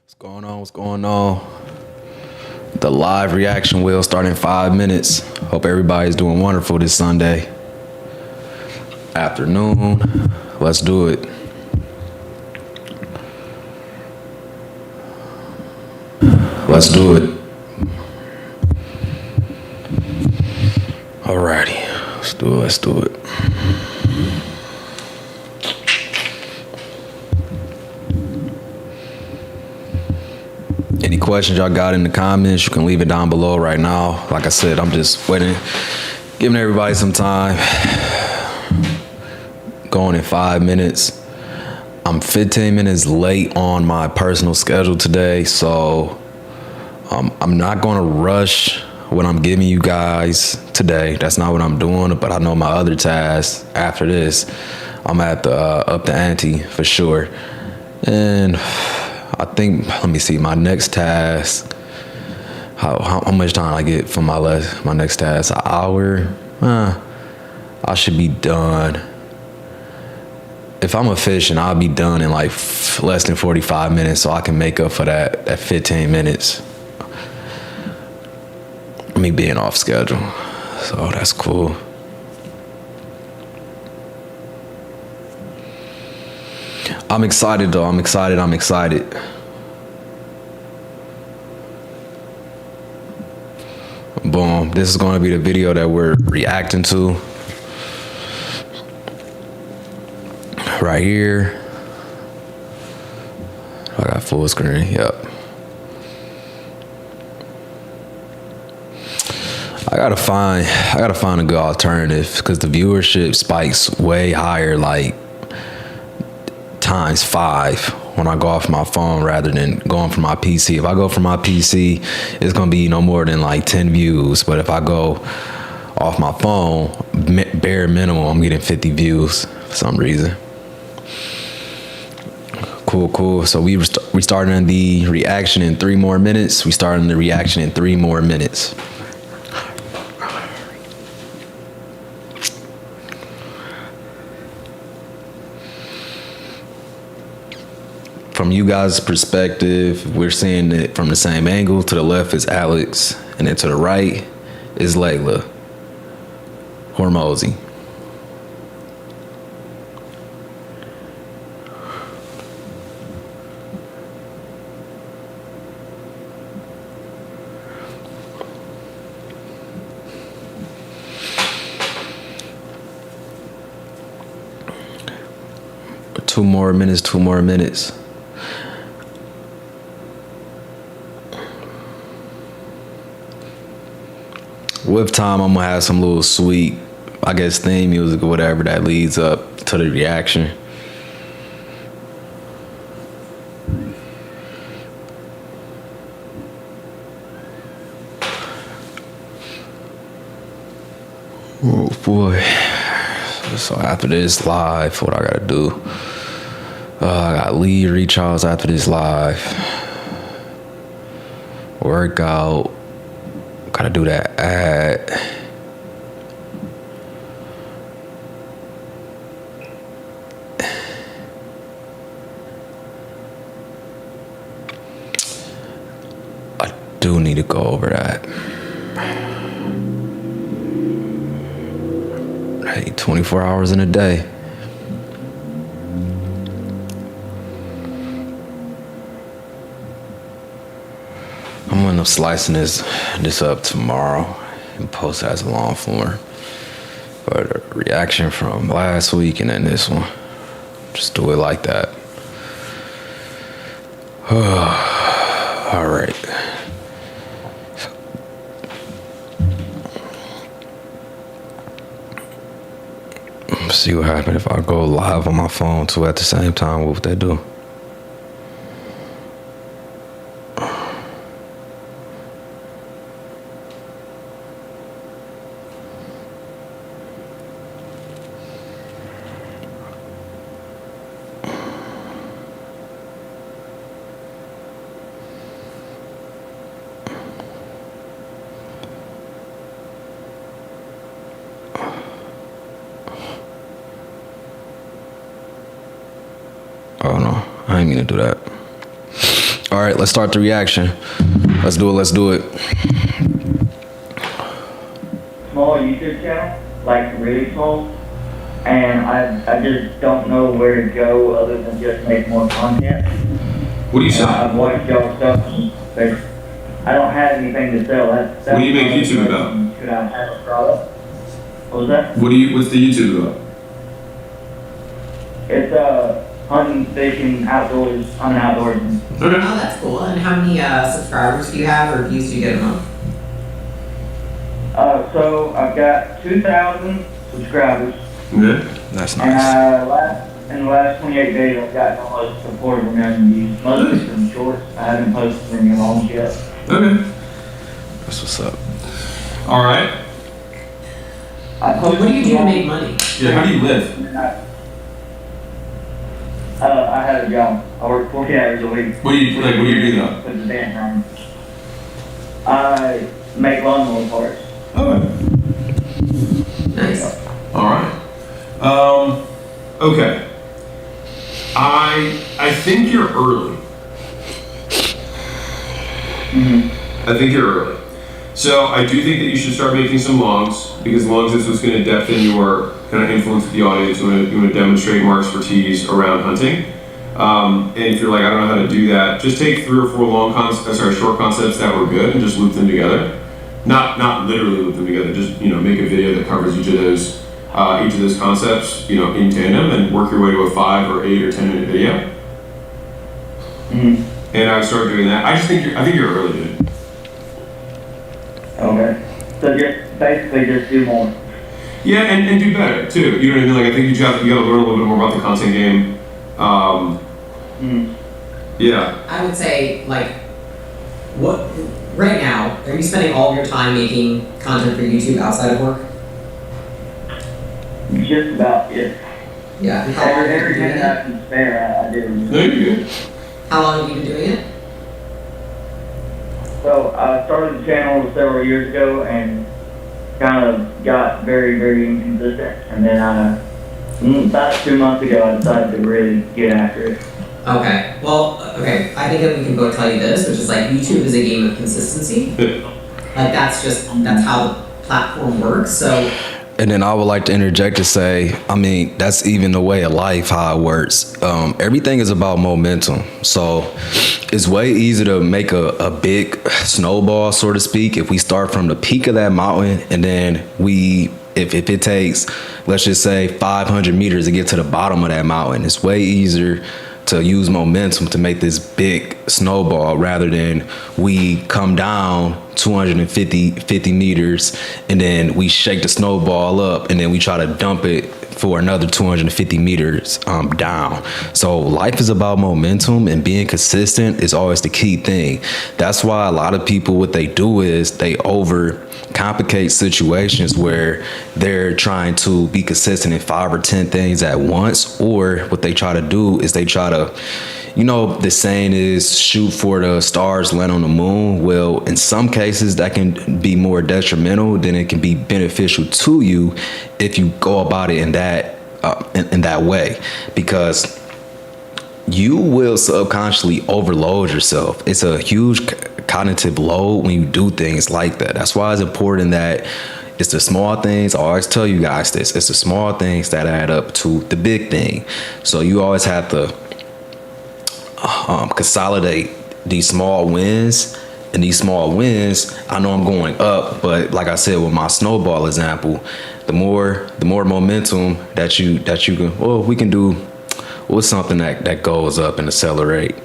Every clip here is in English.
What's going on? What's going on? The live reaction will start in 5 minutes. Hope everybody's doing wonderful this Sunday afternoon. Let's do it. Let's do it. Alrighty. Let's do it. Let's do it. Any questions y'all got in the comments, you can leave it down below right now. Like I said, I'm just waiting, giving everybody some time. Going in 5 minutes. I'm 15 minutes late on my personal schedule today, so I'm not going to rush what I'm giving you guys today. That's not what I'm doing, but I know my other tasks after this, I'm at the up the ante for sure. And I think, let me see, my next task, how much time I get for my next task? An hour? I should be done. If I'm efficient, I'll be done in like less than 45 minutes, so I can make up for that 15 minutes. Me being off schedule. So that's cool. I'm excited though. I'm excited. Boom. This is going to be the video that we're reacting to. Right here. I got full screen. Yep. I gotta find a good alternative because the viewership spikes way higher, like ×5 when I go off my phone rather than going from my PC. If I go from my PC, it's gonna be no more than like 10 views. But if I go off my phone, bare minimum, I'm getting 50 views for some reason. Cool. So we starting the reaction in 3 more minutes. From you guys' perspective, we're seeing it from the same angle. To the left is Alex, and then to the right is Layla Hormozi. Two more minutes. With time, I'm gonna have some little sweet, I guess, theme music or whatever that leads up to the reaction. Oh boy. So after this live, what I gotta do? I got lead recharge after this live. Workout. Gotta do that ad. I do need to go over that. Hey, 24 hours in a day. I'm gonna end up slicing this up tomorrow and post as a long form. But a reaction from last week and then this one. Just do it like that. All right. Let's see what happens if I go live on my phone too at the same time. What would that do? Oh no, I ain't gonna do that. All right, let's start the reaction. Let's do it. Small YouTube channel, like really small, and I just don't know where to go other than just make more content. What do you sell? I've watched y'all stuff, but I don't have anything to sell. That's What do you make YouTube about? Should I have a product? What was that? What's the YouTube about? It's hunting, fishing, outdoors. I'm an outdoorsman. Okay. Oh, that's cool. And how many subscribers do you have, or views do you get a month? So I've got 2,000 subscribers, Okay. That's and nice. in the last 28 days I've gotten almost a quarter of a million views. Mostly from shorts. I haven't posted any longs yet. Okay. That's what's up. All right. What do you do to make money? Yeah. How do you live? I have a job. I work 40 hours a week. What do you do though? With the band room. I make lawnmower parts. Okay. Nice. All right. Okay. I think you're early. I think you're early. So I do think that you should start making some longs, because longs is what's going to depthen your kind of influence with the audience. You want to demonstrate more expertise around hunting. And if you're like, I don't know how to do that, just take 3 or 4 short concepts that were good and just loop them together. Not literally loop them together. Just make a video that covers each of those concepts in tandem, and work your way to a 5 or 8 or 10 minute video. Mm-hmm. And I would start doing that. I think you're early, dude. Okay. So just basically just do more. Yeah, and do better too. You know what I mean? Like, I think you got to learn a little bit more about the content game. Yeah. I would say, like, what right now, are you spending all of your time making content for YouTube outside of work? Just about, yeah. Yeah. And how long have you Every been doing minute I it? can spare, I do. No, you're good. How long have you been doing it? So I started the channel several years ago and kind of got very, very inconsistent. And then about 2 months ago, I decided to really get after it. Okay. Well, okay. I think that we can both tell you this, which is like YouTube is a game of consistency. Like that's how the platform works. So. And then I would like to interject to say, I mean, that's even the way of life, how it works. Everything is about momentum. So it's way easier to make a big snowball, so to speak, if we start from the peak of that mountain, and then if it takes, let's just say 500 meters to get to the bottom of that mountain, it's way easier to use momentum to make this big snowball rather than we come down 250 meters and then we shake the snowball up and then we try to dump it for another 250 meters down. So life is about momentum, and being consistent is always the key thing. That's why a lot of people, what they do is they overcomplicate situations where they're trying to be consistent in 5 or 10 things at once, or what they try to do is they try to, the saying is shoot for the stars, land on the moon. Well, in some cases that can be more detrimental than it can be beneficial to you if you go about it in that way, because you will subconsciously overload yourself. It's a huge cognitive load when you do things like that. That's why it's important that it's the small things. I always tell you guys this. It's the small things that add up to the big thing. So you always have to consolidate these small wins. And these small wins, I know I'm going up, but like I said with my snowball example, the more momentum that you can, we can do what's something that goes up and accelerate.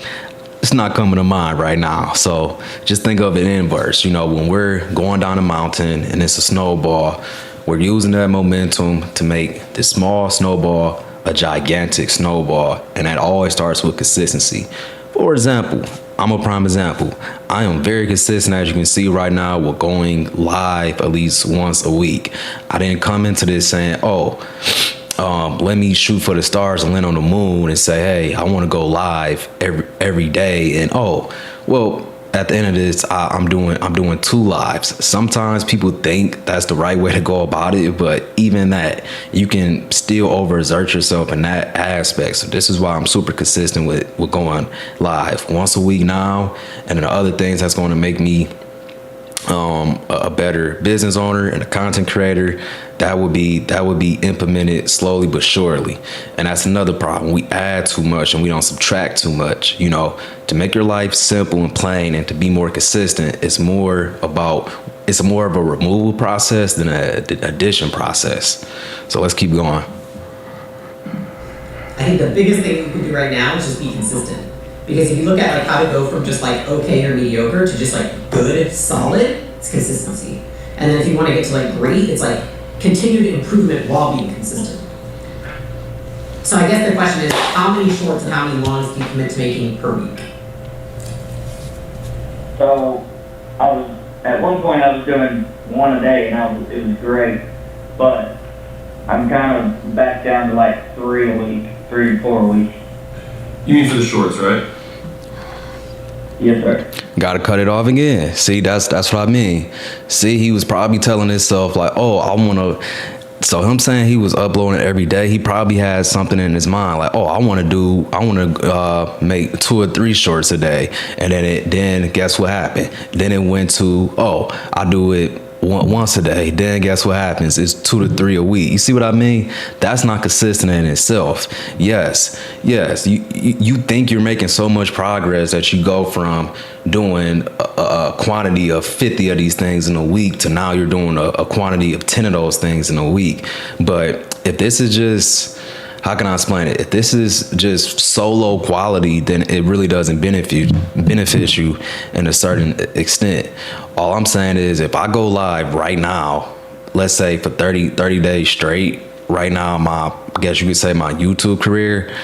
It's not coming to mind right now. So just think of it inverse. When we're going down a mountain and it's a snowball, we're using that momentum to make this small snowball a gigantic snowball, and that always starts with consistency. For example, I'm a prime example. I am very consistent, as you can see right now, with going live at least once a week. I didn't come into this saying, let me shoot for the stars and land on the moon and say, hey, I want to go live every day. And at the end of this, I'm doing 2 lives. Sometimes people think that's the right way to go about it, but even that, you can still overexert yourself in that aspect. So this is why I'm super consistent with going live once a week now, and then the other things that's going to make me a better business owner and a content creator, that would be implemented slowly but surely. And that's another problem. We add too much and we don't subtract too much. To make your life simple and plain and to be more consistent, it's more of a removal process than an addition process. So let's keep going. I think the biggest thing you can do right now is just be consistent. Because if you look at like how to go from just like okay or mediocre to just like good, solid, it's consistency. And then if you want to get to like great, it's like continued improvement while being consistent. So I guess the question is, how many shorts and how many longs do you commit to making per week? So at one point I was doing 1 a day, and it was great, but I'm kind of back down to like 3 a week, 3 to 4 a week. You mean for the shorts, right? Yes, sir. Gotta cut it off again. See, that's what I mean. See, he was probably telling himself like, oh, I wanna. So him saying he was uploading every day, he probably had something in his mind like, oh, I wanna make 2 or 3 shorts a day. And then guess what happened? Then it went to, oh, I do it once a day. Then guess what happens? It's 2 to 3 a week. You see what I mean? That's not consistent in itself. Yes. You think you're making so much progress that you go from doing a quantity of 50 of these things in a week to now you're doing a quantity of 10 of those things in a week. But if this is just, how can I explain it? If this is just so low quality, then it really doesn't benefit you in a certain extent. All I'm saying is if I go live right now, let's say for 30 days straight, right now, I guess you could say my YouTube career,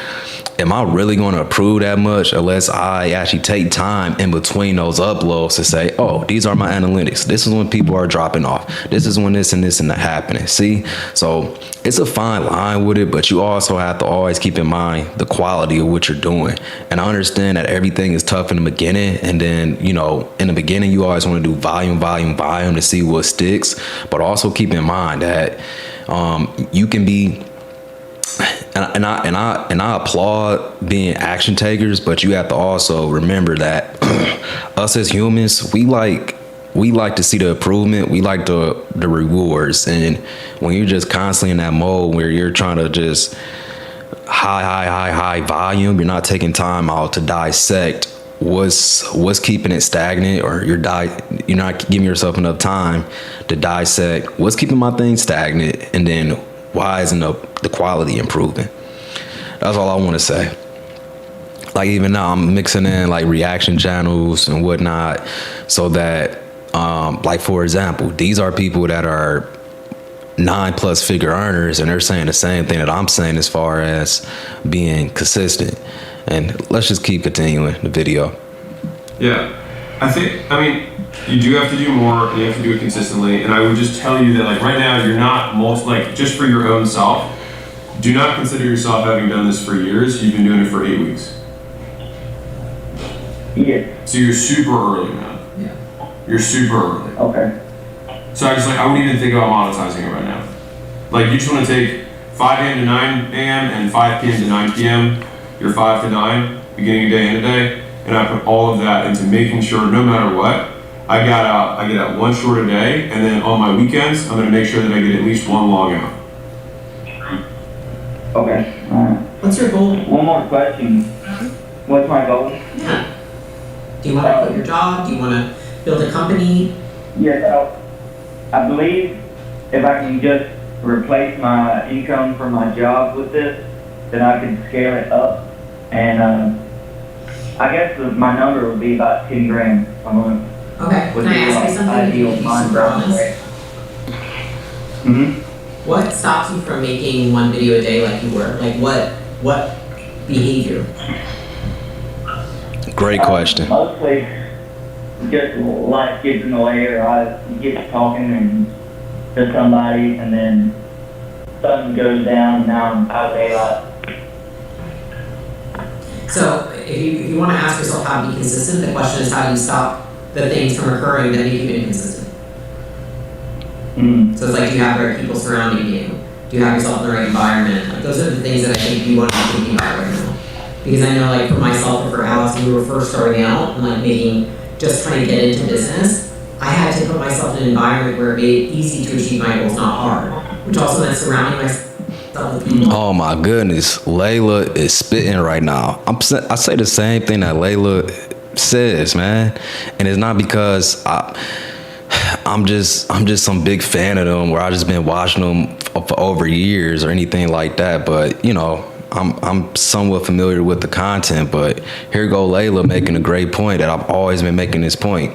am I really going to improve that much unless I actually take time in between those uploads to say, oh, these are my analytics. This is when people are dropping off. This is when this and this and that happening. See? So it's a fine line with it, but you also have to always keep in mind the quality of what you're doing. And I understand that everything is tough in the beginning. And then, in the beginning, you always want to do volume to see what sticks. But also keep in mind that you can be, and I applaud being action takers, but you have to also remember that us as humans, we like to see the improvement. We like the rewards. And when you're just constantly in that mode where you're trying to just high volume, you're not taking time out to dissect what's keeping it stagnant, or you're not giving yourself enough time to dissect what's keeping my thing stagnant, and then why isn't the quality improving? That's all I want to say. Like even now I'm mixing in like reaction channels and whatnot, so that like for example, these are people that are 9+ figure earners, and they're saying the same thing that I'm saying as far as being consistent. And let's just keep continuing the video. Yeah, I mean, you do have to do more, and you have to do it consistently. And I would just tell you that, like, right now, you're not just for your own self, do not consider yourself having done this for years. You've been doing it for 8 weeks. Yeah. So you're super early, man. Yeah. You're super early. Okay. So I wouldn't even think about monetizing it right now. Like, you just want to take 5 a.m. to 9 a.m. and 5 p.m. to 9 p.m., your 5 to 9, beginning of day, end of day, and I put all of that into making sure no matter what, I get out 1 short a day, and then on my weekends, I'm going to make sure that I get at least 1 long out. Okay. All right. What's your goal? One more question. What's my goal? Yeah. Do you want to quit your job? Do you want to build a company? Yes, I believe if I can just replace my income from my job with this, then I can scale it up. And I guess my number would be about 10 grand a month. Okay. Would Can I be ask you like something? ideal If you mind super honest? Mm-hmm. What stops you from making 1 video a day like you were? Like what behavior? Great question. Mostly just life gets in the way, or I get talking to somebody, and then something goes down, and now I'm out of daylight. So if you want to ask yourself how to be consistent, the question is how do you stop the things from occurring that make you inconsistent? So it's like, do you have the right people surrounding you? Do you have yourself in the right environment? Like, those are the things that I think you want to be thinking about right now. Because I know, like, for myself and for Alex, when we were first starting out and like just trying to get into business, I had to put myself in an environment where it made it easy to achieve my goals, not hard. Which also meant surrounding myself with people. Oh my goodness, Layla is spitting right now. I say the same thing that Layla says, man, and it's not because I'm just some big fan of them, where I just been watching them for over years or anything like that. But you know, I'm somewhat familiar with the content. But here go Layla making a great point that I've always been making this point.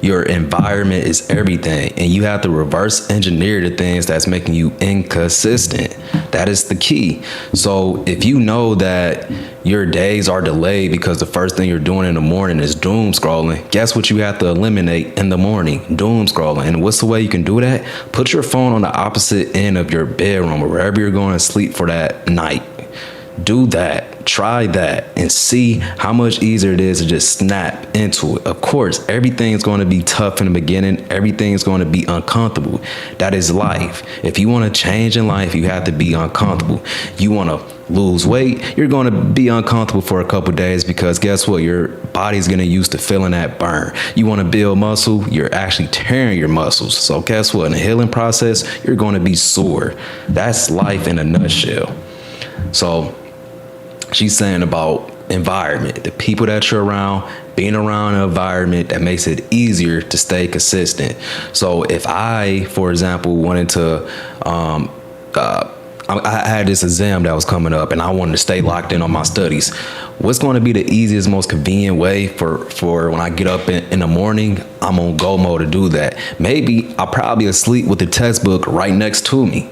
Your environment is everything, and you have to reverse engineer the things that's making you inconsistent. That is the key. So if you know that your days are delayed because the first thing you're doing in the morning is doom scrolling, guess what you have to eliminate in the morning? Doom scrolling. And what's the way you can do that? Put your phone on the opposite end of your bedroom or wherever you're going to sleep for that night. Do that, try that, and see how much easier it is to just snap into it. Of course, everything is going to be tough in the beginning. Everything is going to be uncomfortable. That is life. If you want to change in life, you have to be uncomfortable. You want to lose weight, you're going to be uncomfortable for a couple days, because guess what? Your body's going to used to feeling that burn. You want to build muscle, you're actually tearing your muscles. So guess what? In the healing process, you're going to be sore. That's life in a nutshell. So she's saying about environment, the people that you're around, being around an environment that makes it easier to stay consistent. So if I, for example, wanted to, I had this exam that was coming up and I wanted to stay locked in on my studies. What's going to be the easiest, most convenient way for when I get up in the morning? I'm on go mode to do that. Maybe I'll probably asleep with the textbook right next to me.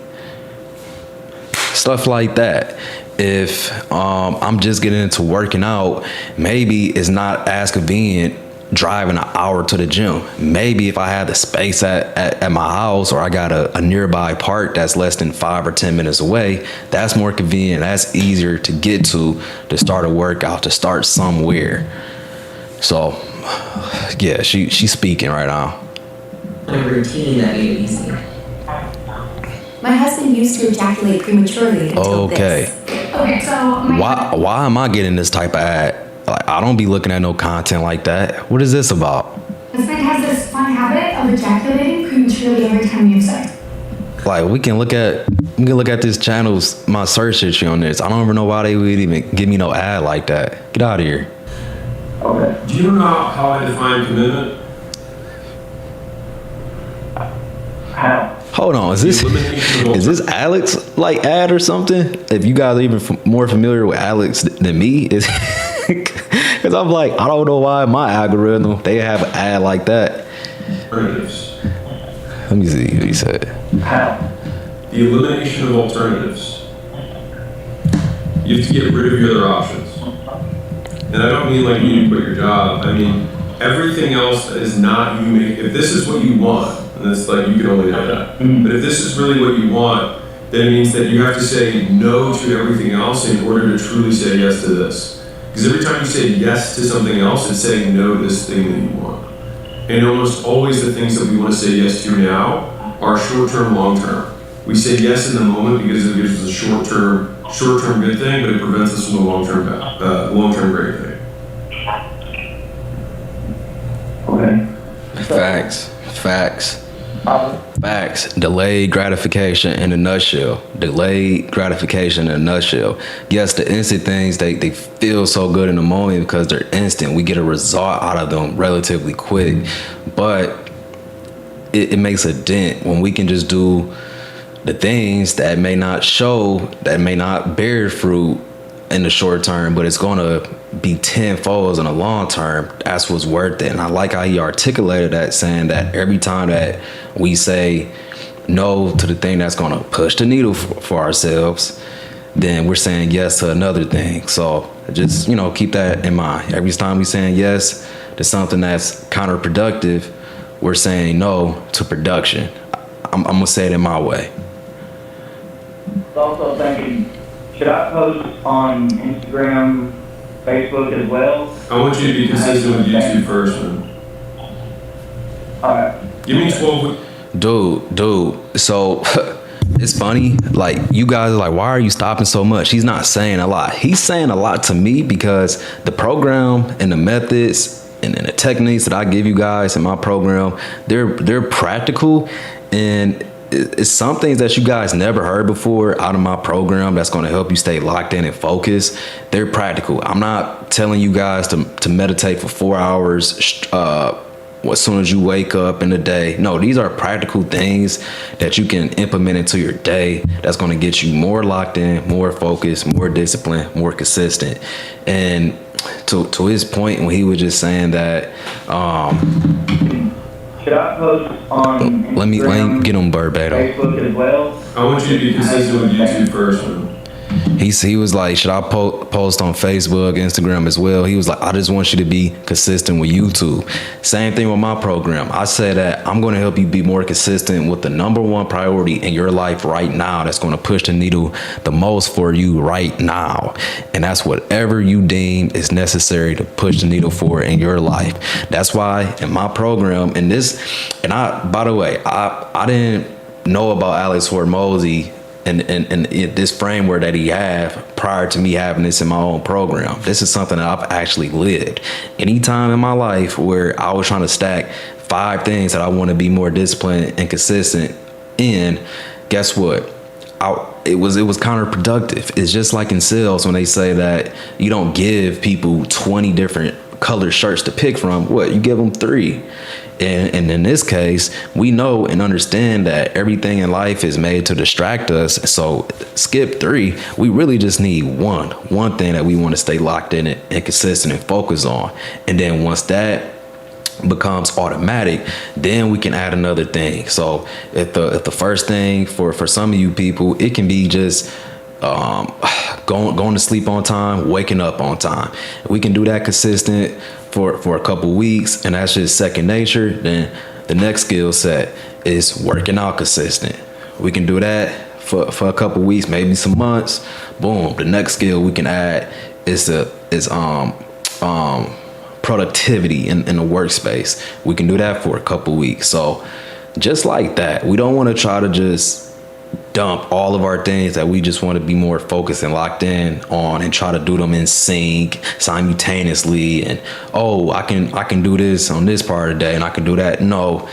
Stuff like that. If I'm just getting into working out, maybe it's not as convenient driving an hour to the gym. Maybe if I had the space at my house, or I got a nearby park that's less than 5 or 10 minutes away, that's more convenient. That's easier to get to start a workout, to start somewhere. So yeah, she's speaking right now. A routine that made it easy. My husband used to ejaculate prematurely until Okay. this. Okay, so Why am I getting this type of ad? Like, I don't be looking at no content like that. What is this about? husband has this fun habit of ejaculating prematurely every time we have sex. Like, we can look at this channel's my search history on this. I don't even know why they would even give me no ad like that. Get out of here. Okay. Do you know how I define commitment? How? Hold on, is this Alex like ad or something? If you guys are even more familiar with Alex than me, is because I'm like, I don't know why my algorithm they have an ad like that. Alternatives. Let me see what he said. How? The elimination of alternatives. You have to get rid of your other options. And I don't mean like you need to quit your job. I mean, everything else that is not you make, if this is what you want, and it's like you can only know that. But if this is really what you want, then it means that you have to say no to everything else in order to truly say yes to this. Because every time you say yes to something else, it's saying no to this thing that you want. And almost always the things that we want to say yes to now are short-term, long-term. We say yes in the moment because it gives us a short-term good thing, but it prevents us from the long-term great thing. Okay. Facts. Delayed gratification in a nutshell. Yes, the instant things, they feel so good in the moment because they're instant. We get a result out of them relatively quick. But it makes a dent when we can just do the things that may not bear fruit in the short term, but it's going to be tenfold in the long term. That's what's worth it. And I like how he articulated that, saying that every time that we say no to the thing that's going to push the needle for ourselves, then we're saying yes to another thing. So just, keep that in mind. Every time we're saying yes to something that's counterproductive, we're saying no to production. I'm going to say it in my way. Also thinking, should I post on Instagram Facebook as well. I want you to be consistent with YouTube first, man. Alright. Give me 12 weeks. Dude, so it's funny, like you guys are like, why are you stopping so much? He's not saying a lot. He's saying a lot to me because the program and the methods and the techniques that I give you guys in my program, they're practical, and it's some things that you guys never heard before out of my program that's going to help you stay locked in and focused. They're practical. I'm not telling you guys to meditate for 4 hours as soon as you wake up in the day. No, these are practical things that you can implement into your day that's going to get you more locked in, more focused, more disciplined, more consistent. And to his point when he was just saying that, Should I post on let me Instagram, get him verbatim. Facebook as well? I want you to be consistent with YouTube first, man. He was like, should I post on Facebook, Instagram as well? He was like, I just want you to be consistent with YouTube. Same thing with my program. I said that I'm going to help you be more consistent with the number one priority in your life right now that's going to push the needle the most for you right now. And that's whatever you deem is necessary to push the needle for in your life. That's why in my program, by the way, I didn't know about Alex Hormozi and this framework that he have prior to me having this in my own program. This is something that I've actually lived. Anytime in my life where I was trying to stack 5 things that I want to be more disciplined and consistent in, guess what? It was counterproductive. It's just like in sales when they say that you don't give people 20 different colored shirts to pick from. What? You give them 3. And in this case, we know and understand that everything in life is made to distract us. So skip 3. We really just need one thing that we want to stay locked in and consistent and focus on. And then once that becomes automatic, then we can add another thing. So if the first thing for some of you people, it can be just going to sleep on time, waking up on time. We can do that consistent for a couple weeks, and that's just second nature. Then the next skill set is working out consistent. We can do that for a couple weeks, maybe some months. Boom. The next skill we can add is productivity in the workspace. We can do that for a couple weeks. So just like that, we don't want to try to just dump all of our things that we just want to be more focused and locked in on and try to do them in sync simultaneously. And I can do this on this part of the day and I can do that. No.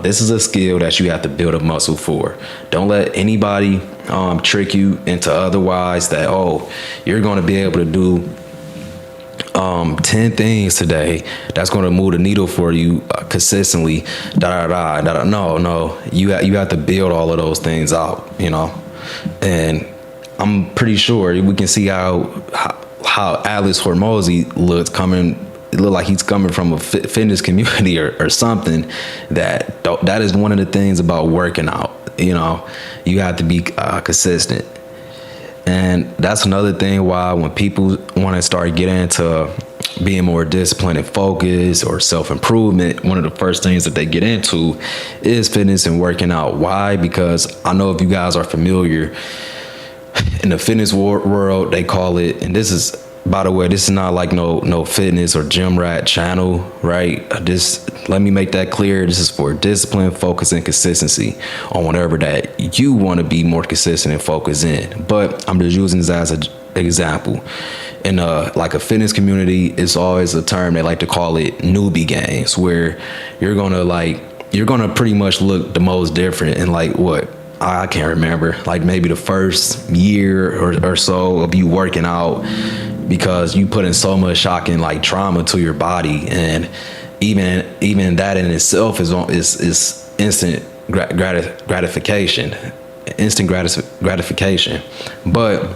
This is a skill that you have to build a muscle for. Don't let anybody trick you into otherwise that you're going to be able to do 10 things today that's going to move the needle for you consistently. No. You have to build all of those things out, and I'm pretty sure we can see how Alex Hormozi it looked like he's coming from a fitness community or something. That is one of the things about working out. You have to be consistent. And that's another thing why when people want to start getting into being more disciplined and focused or self-improvement, one of the first things that they get into is fitness and working out. Why? Because I know if you guys are familiar, in the fitness world, they call it, and this is, by the way, this is not like no fitness or gym rat channel, right? Let me make that clear. This is for discipline, focus, and consistency on whatever that you want to be more consistent and focused in. But I'm just using this as an example. In like a fitness community, it's always a term they like to call it newbie games, where you're gonna pretty much look the most different in like what? I can't remember, like maybe the first year or so of you working out, because you put in so much shock and like trauma to your body, and even that in itself is instant gratification. But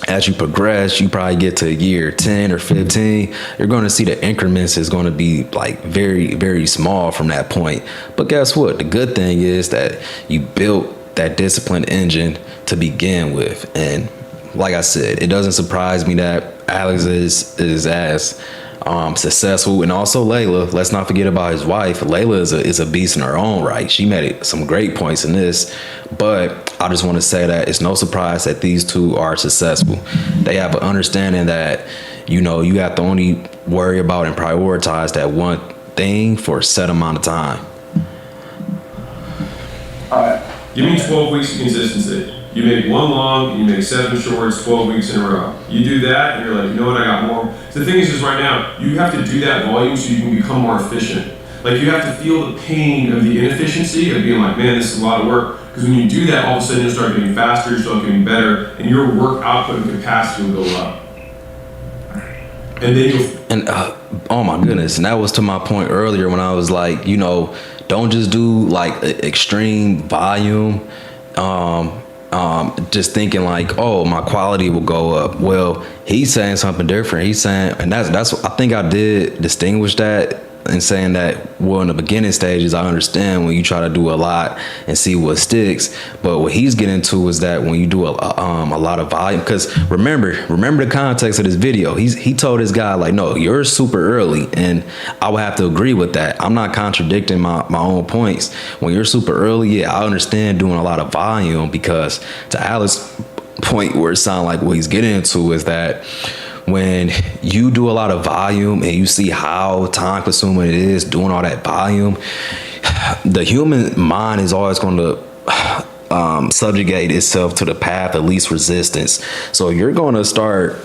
as you progress, you probably get to year 10 or 15, you're going to see the increments is going to be like very, very small from that point. But guess what? The good thing is that you built that discipline engine to begin with. And like I said, it doesn't surprise me that Alex is as successful, and also Layla. Let's not forget about his wife. Layla is a beast in her own right. She made some great points in this, but I just want to say that it's no surprise that these two are successful. They have an understanding that you know, you have to only worry about and prioritize that one thing for a set amount of time. All right. Give me 12 weeks of consistency. You make one long and you make 7 shorts, 12 weeks in a row. You do that and you're like, you know what, I got more. So the thing is right now, you have to do that volume so you can become more efficient. Like you have to feel the pain of the inefficiency of being like, man, this is a lot of work. Because when you do that, all of a sudden you'll start getting faster, you'll start getting better, and your work output and capacity will go up. And then you'll... And oh my goodness, and that was to my point earlier when I was like, you know, don't just do like extreme volume, just thinking like, oh, my quality will go up. Well, he's saying something different. He's saying, and that's I think I did distinguish that in saying that, well, in the beginning stages, I understand when you try to do a lot and see what sticks. But what he's getting to is that when you do a lot of volume, because remember the context of this video. He told this guy like, no, you're super early, and I would have to agree with that. I'm not contradicting my own points. When you're super early, yeah, I understand doing a lot of volume, because to Alex's point, where it sounds like what he's getting into is that when you do a lot of volume and you see how time consuming it is doing all that volume, the human mind is always going to subjugate itself to the path of least resistance. So you're going to start,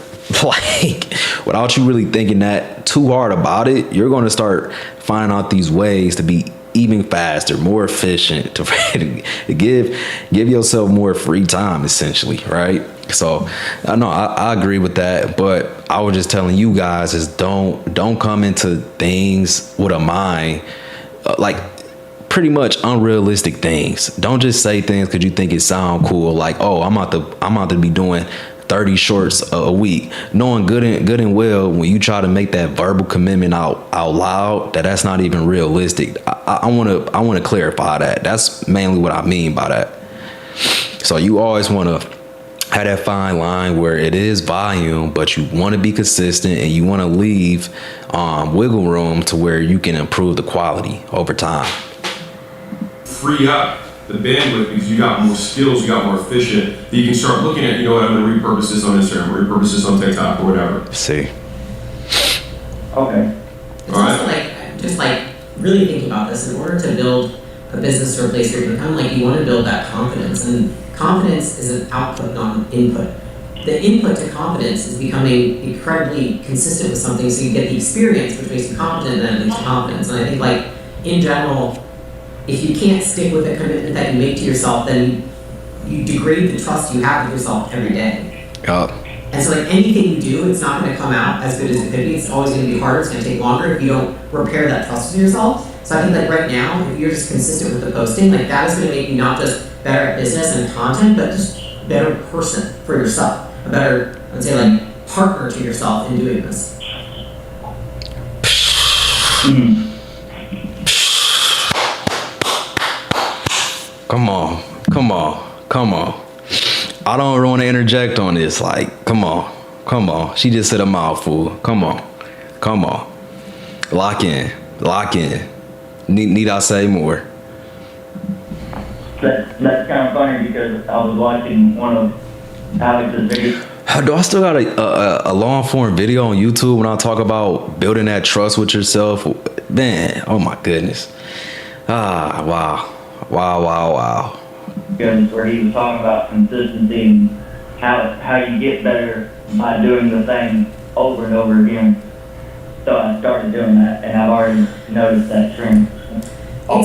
like, without you really thinking that too hard about it, you're going to start finding out these ways to be even faster, more efficient, to give yourself more free time, essentially, right? So I know I agree with that, but I was just telling you guys is don't come into things with a mind like pretty much unrealistic things. Don't just say things because you think it sound cool, like, oh, I'm about to be doing 30 shorts a week, knowing good and well when you try to make that verbal commitment out loud, that's not even realistic. I want to clarify that. That's mainly what I mean by that. So you always want to have that fine line where it is volume, but you want to be consistent and you want to leave wiggle room to where you can improve the quality over time. Free up the bandwidth because you got more skills, you got more efficient, that you can start looking at, you know what, I'm going to repurpose this on Instagram, repurpose this on TikTok or whatever. See. Okay. It's also like, just like really thinking about this, in order to build a business or a place where you're kind of like, you want to build that confidence, and confidence is an output, not an input. The input to confidence is becoming incredibly consistent with something, so you get the experience, which makes you confident, and then leads to confidence. And I think, like, in general, if you can't stick with the commitment that you make to yourself, then you degrade the trust you have with yourself every day. Yup. And so, like, anything you do, it's not going to come out as good as it could be. It's always going to be harder. It's going to take longer if you don't repair that trust with yourself. So I think, like, right now, if you're just consistent with the posting, like, that is going to make you not just better at business and content, but just a better person for yourself. A better, I'd say, like, partner to yourself in doing this. Come on. I don't want to interject on this. Like, come on. She just said a mouthful. Come on. Lock in. Need I say more? That's kind of funny because I was watching one of Alex's videos. Do I still got a long form video on YouTube when I talk about building that trust with yourself? Man, oh my goodness. Wow. Because where he was talking about consistency and how you get better by doing the thing over and over again. So I started doing that, and I've already noticed that trend. I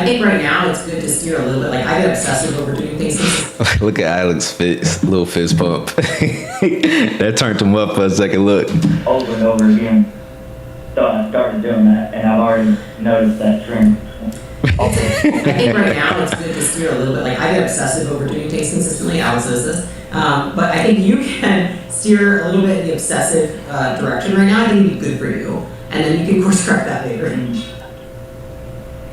think right now it's good to steer a little bit. Like, I get obsessive over doing things. Look at Alex's fist, little fist pump. That turned him up for a second. Look. Over and over again. So I started doing that, and I've already noticed that trend. I think right now it's good to steer a little bit. Like, I get obsessive over doing things consistently. Alex knows this. But I think you can steer a little bit in the obsessive direction right now. I think it'd be good for you. And then you can course correct that later.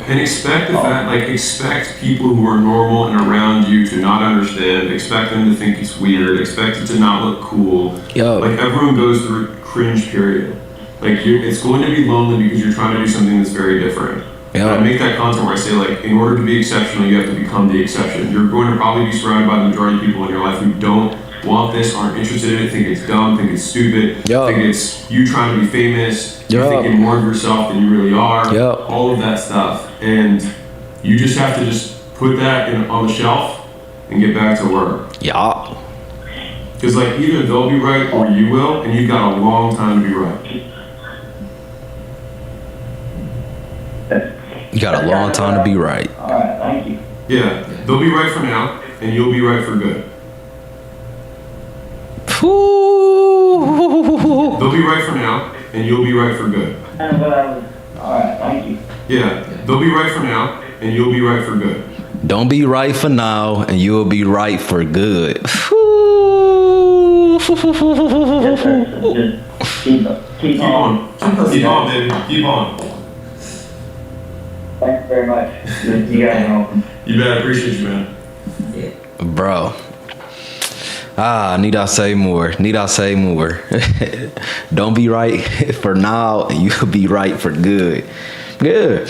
And expect the fact, like, expect people who are normal and around you to not understand, expect them to think it's weird, expect it to not look cool. Yo. Like, everyone goes through a cringe period. Like, it's going to be lonely because you're trying to do something that's very different. Yeah. And I make that content where I say, like, in order to be exceptional, you have to become the exception. You're going to probably be surrounded by the majority of people in your life who don't want this, aren't interested in it, think it's dumb, think it's stupid, Yup. think it's you trying to be famous, you're Yup. thinking more of yourself than you really are, Yup. all of that stuff. And you just have to just put that on the shelf and get back to work. Yeah. Because like either they'll be right or you will, and you've got a long time to be right. You got a long time to be right. All right, thank you. Yeah, they'll be right for now, and you'll be right for good. Ooh. They'll be right for now, and you'll be right for good. And what I was, all right, thank you. Yeah, they'll be right for now, and you'll be right for good. Don't be right for now, and you'll be right for good. Yes, sir. So just keep Keep on. Keep on, baby. Keep on. Thanks very much. You guys know. You bet. I appreciate you, man. Bro. Need I say more? Need I say more? Don't be right for now, and you'll be right for good. Good.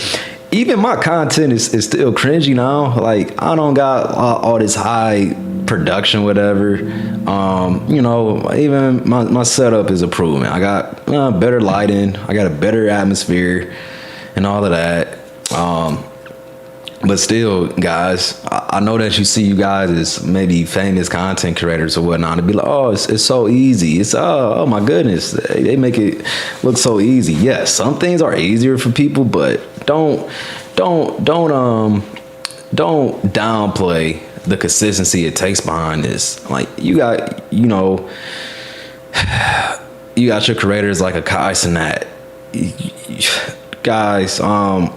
Even my content is still cringy now. Like, I don't got all this high production, whatever. You know, even my setup is improving. I got better lighting. I got a better atmosphere and all of that. But still, guys, I know that you see you guys as maybe famous content creators or whatnot, to be like, oh, it's so easy. It's oh my goodness, they make it look so easy. Yes, some things are easier for people, but don't downplay the consistency it takes behind this. Like you got your creators like a Kai Cenat. Guys, I'm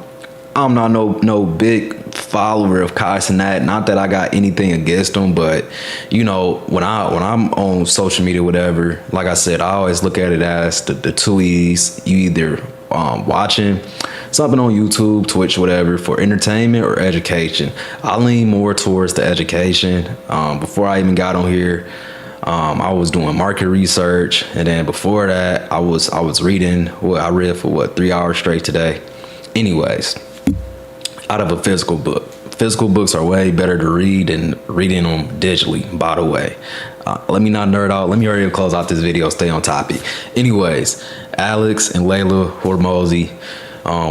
not no big follower of Kai Cenat. Not that I got anything against him, but you know, when I'm on social media, whatever, like I said, I always look at it as the two E's. You either watching something on YouTube, Twitch, whatever, for entertainment or education. I lean more towards the education. Before I even got on here, I was doing market research, and then before that, I was reading. I read for 3 hours straight today. Anyways, out of a physical book. Physical books are way better to read than reading them digitally, by the way. Let me not nerd out. Let me hurry up, close out this video, stay on topic. Anyways, Alex and Layla Hormozi,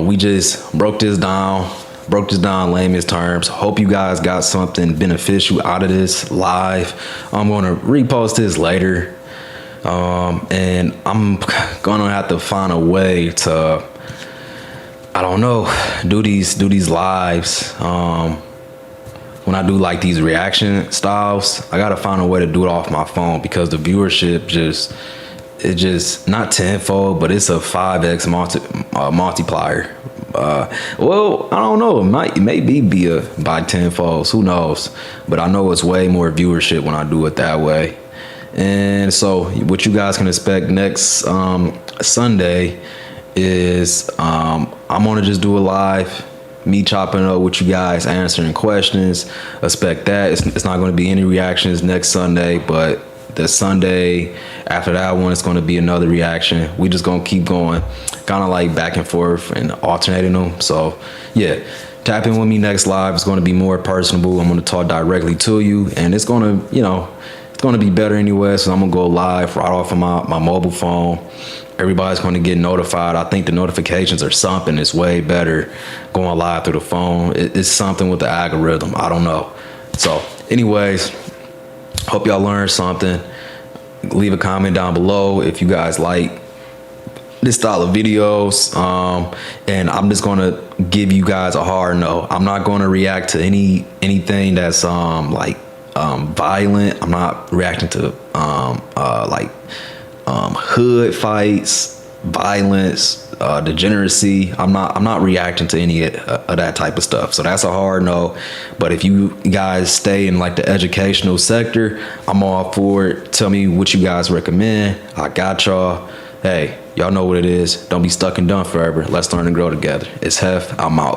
we just broke this down layman's terms. Hope you guys got something beneficial out of this live. I'm going to repost this later. And I'm going to have to find a way to, I don't know, do these lives. When I do like these reaction styles, I gotta find a way to do it off my phone, because the viewership it's just not tenfold, but it's a 5x multiplier. Well, I don't know. It may be by tenfolds. Who knows? But I know it's way more viewership when I do it that way. And so, what you guys can expect next Sunday is I'm gonna just do a live, me chopping up with you guys, answering questions. Expect that. It's not going to be any reactions next Sunday, but the Sunday after that one, it's going to be another reaction. We just going to keep going, kind of like back and forth and alternating them. So yeah, tap in with me next live. It's going to be more personable. I'm going to talk directly to you, and it's going to, it's going to be better anyway. So I'm going to go live right off of my mobile phone. Everybody's going to get notified. I think the notifications or something is way better going live through the phone. It's something with the algorithm. I don't know. So anyways, hope y'all learned something. Leave a comment down below if you guys like this style of videos. And I'm just going to give you guys a hard no. I'm not going to react to anything that's violent. I'm not reacting to hood fights, violence, degeneracy. I'm not reacting to any of that type of stuff. So that's a hard no. But if you guys stay in like the educational sector, I'm all for it. Tell me what you guys recommend. I got y'all. Hey, y'all know what it is. Don't be stuck and done forever. Let's learn and grow together. It's Hef. I'm out.